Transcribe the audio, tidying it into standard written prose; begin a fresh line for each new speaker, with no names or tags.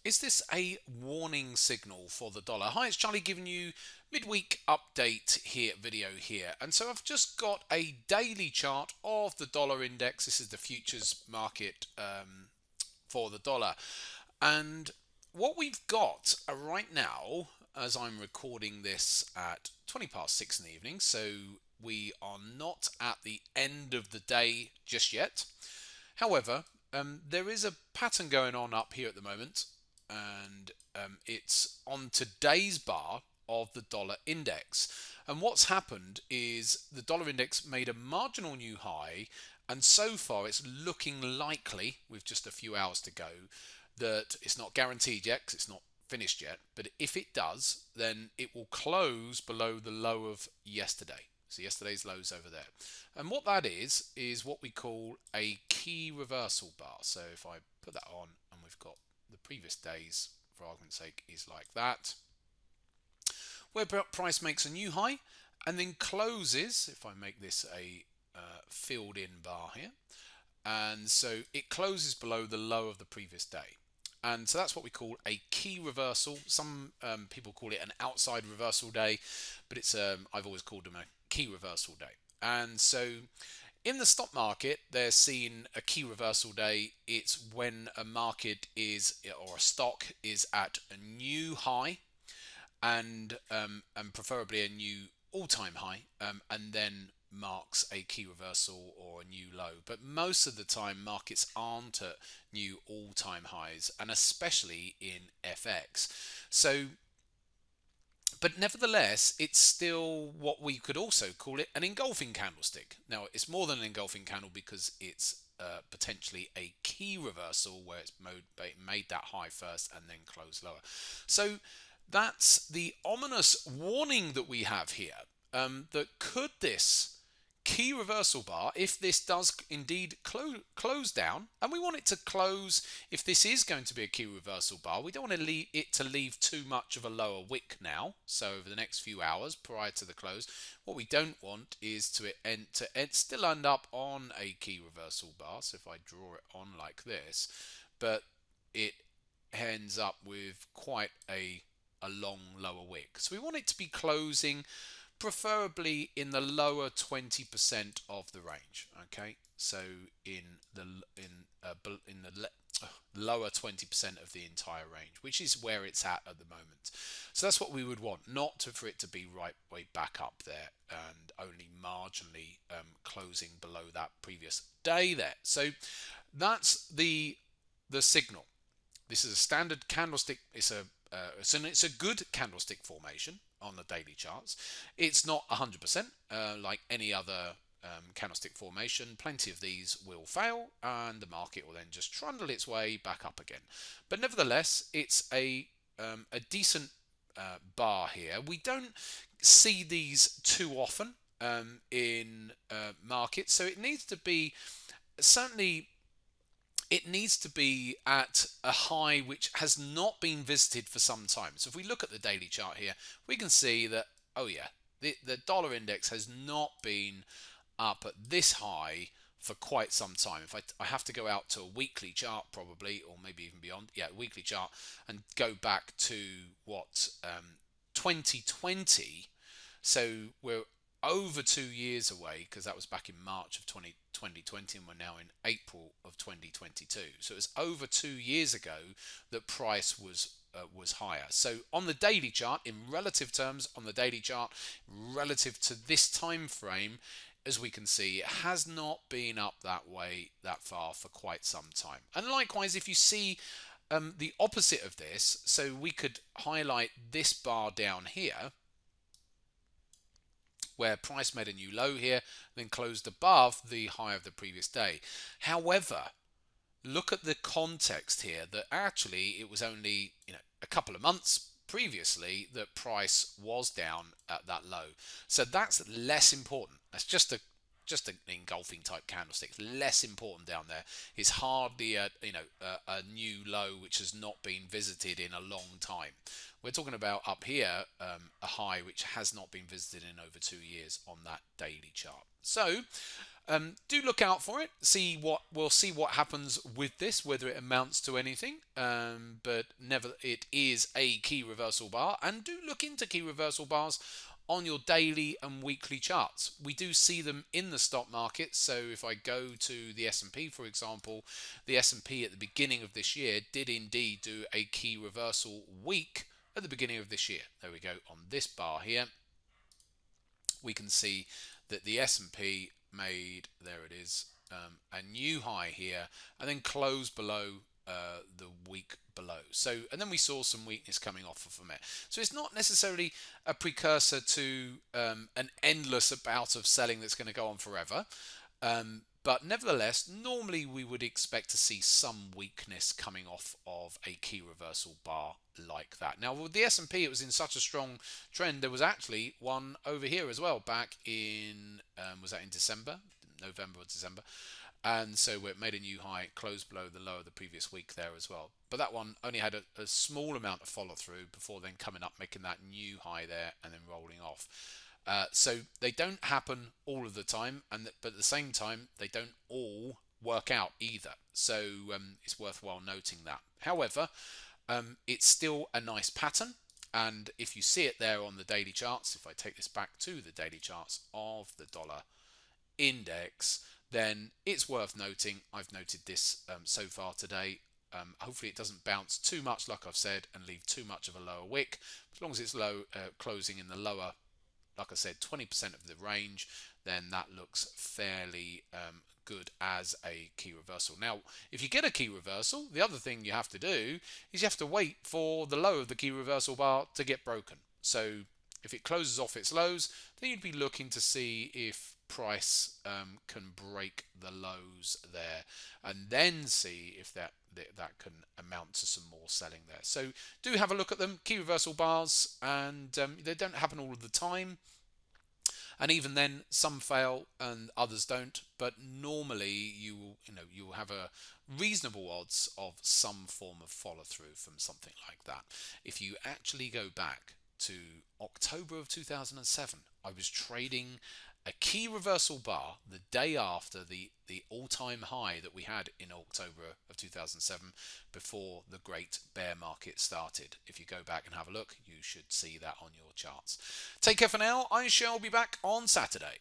Is this a warning signal for the dollar? Hi, it's Charlie giving you midweek update video here. And so I've just got a daily chart of the dollar index. This is the futures market for the dollar. And what we've got right now, as I'm recording this at 20 past 6 in the evening, so we are not at the end of the day just yet. However, there is a pattern going on up here at the moment, and it's on today's bar of the dollar index. And what's happened is the dollar index made a marginal new high, and so far it's looking likely, with just a few hours to go, that it's not guaranteed yet because it's not finished yet, but if it does, then it will close below the low of yesterday. So yesterday's low's over there. And what that is what we call a key reversal bar. So if I put that on, and we've got the previous days, for argument's sake, is like that, where price makes a new high and then closes, if I make this a filled in bar here, and so it closes below the low of the previous day. And so that's what we call a key reversal. Some people call it an outside reversal day, but it's I've always called them a key reversal day. And so in the stock market, they're seeing a key reversal day. It's when a market is, or a stock is at a new high, and preferably a new all-time high, and then marks a key reversal or a new low. But most of the time markets aren't at new all-time highs, and especially in FX. So, but nevertheless, it's still what we could also call it an engulfing candlestick. Now, it's more than an engulfing candle because it's potentially a key reversal where it's made that high first and then closed lower. So that's the ominous warning that we have here, that could this key reversal bar, if this does indeed close down, and we want it to close, if this is going to be a key reversal bar, we don't want it to leave too much of a lower wick now. So over the next few hours prior to the close, what we don't want is to still end up on a key reversal bar. So if I draw it on like this, but it ends up with quite a long lower wick. So we want it to be closing preferably in the lower 20% of the range. Okay, so in the lower 20% of the entire range, which is where it's at the moment. So that's what we would want, not for it to be right way back up there and only marginally closing below that previous day there. So that's the signal. This is a standard candlestick. It's a good candlestick formation on the daily charts. It's not 100% like any other candlestick formation. Plenty of these will fail, and the market will then just trundle its way back up again. But nevertheless, it's a decent bar here. We don't see these too often in markets, so it needs to be certainly. It needs to be at a high which has not been visited for some time. So if we look at the daily chart here, we can see that, oh yeah, the dollar index has not been up at this high for quite some time. If I have to go out to a weekly chart probably, or maybe even beyond, yeah, weekly chart, and go back to what, 2020. So we're over 2 years away, because that was back in March of 2020, and we're now in April of 2022. So it was over 2 years ago that price was higher. So on the daily chart, in relative terms, on the daily chart, relative to this time frame, as we can see, it has not been up that way that far for quite some time. And likewise, if you see the opposite of this, so we could highlight this bar down here, where price made a new low here, then closed above the high of the previous day. However, look at the context here, that actually it was only a couple of months previously that price was down at that low. So that's less important. That's just a just an engulfing type candlestick. Less important down there. It's hardly a a new low which has not been visited in a long time. We're talking about up here a high which has not been visited in over 2 years on that daily chart. So do look out for it. We'll see what happens with this, whether it amounts to anything. But never, it is a key reversal bar, and do look into key reversal bars on your daily and weekly charts. We do see them in the stock market. So if I go to the S&P, for example, the S&P at the beginning of this year did indeed do a key reversal week at the beginning of this year. There we go. On this bar here, we can see that the S&P made, there it is, a new high here, and then closed below the week below. So, and then we saw some weakness coming off of it. So it's not necessarily a precursor to an endless bout of selling that's going to go on forever. But nevertheless, normally we would expect to see some weakness coming off of a key reversal bar like that. Now with the S&P, it was in such a strong trend. There was actually one over here as well back in, was that in December? November or December? And so it made a new high, closed below the low of the previous week there as well. But that one only had a small amount of follow through before then coming up, making that new high there and then rolling off. So they don't happen all of the time, but at the same time, they don't all work out either. So it's worthwhile noting that. However, it's still a nice pattern. And if you see it there on the daily charts, if I take this back to the daily charts of the dollar index, then it's worth noting. I've noted this so far today. Hopefully it doesn't bounce too much, like I've said, and leave too much of a lower wick. As long as it's low, closing in the lower, like I said, 20% of the range, then that looks fairly good as a key reversal. Now, if you get a key reversal, the other thing you have to do is you have to wait for the low of the key reversal bar to get broken. So if it closes off its lows, then you'd be looking to see if price can break the lows there, and then see if that can amount to some more selling there. So do have a look at them, key reversal bars, and they don't happen all of the time. And even then, some fail and others don't. But normally, you will have a reasonable odds of some form of follow through from something like that. If you actually go back to October of 2007, I was trading a key reversal bar the day after the all-time high that we had in October of 2007 before the great bear market started. If you go back and have a look, you should see that on your charts. Take care for now. I shall be back on Saturday.